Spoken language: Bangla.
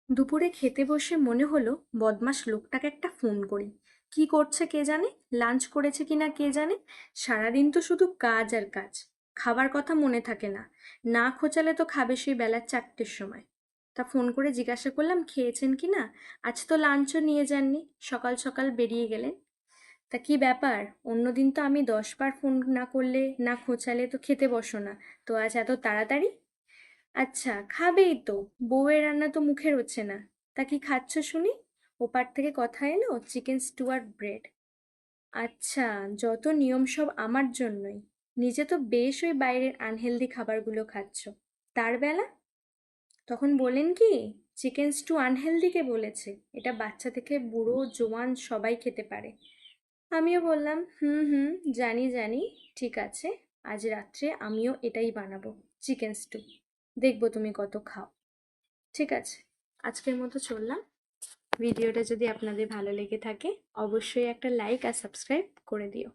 দুপুরে খেতে বসে মনে হলো বদমাশ লোকটাকে একটা ফোন করি। কি করছে কে জানে, লাঞ্চ করেছে কিনা কে জানে। সারাদিন তো শুধু কাজ আর কাজ, খাবার কথা মনে থাকে না। না খোঁচালে তো খাবে সেই বেলা 4টের সময়। তা ফোন করে জিজ্ঞাসা করলাম খেয়েছেন কি না। আজ তো লাঞ্চও নিয়ে যাননি, সকাল সকাল বেরিয়ে গেলেন। তা কি ব্যাপার, অন্যদিন তো আমি 10বার ফোন না করলে না খোঁচালে তো খেতে বসো না, তো আজ এত তাড়াতাড়ি? আচ্ছা, খাবেই তো, বউয়ের রান্না তো মুখে রোচে না। তা কি খাচ্ছ শুনি? ওপার থেকে কথা এলো চিকেন স্টু আর ব্রেড। আচ্ছা, যত নিয়ম সব আমার জন্যই। নিজে তো বেশ ওই বাইরের আনহেলদি খাবারগুলো খাচ্ছ, তার বেলা তখন বলেন কি চিকেন স্টু আনহেলদি কে বলেছে? এটা বাচ্চা থেকে বুড়ো জোয়ান সবাই খেতে পারে। আমিও বললাম হুম হুম, জানি জানি, ঠিক আছে, আজ রাত্রে আমিও এটাই বানাবো, চিকেন স্টু। দেখবো তুমি কত খাও। ঠিক আছে, আজকের মতো চললাম। ভিডিওটা যদি আপনাদের ভালো লেগে থাকে অবশ্যই একটা লাইক আর সাবস্ক্রাইব করে দিও।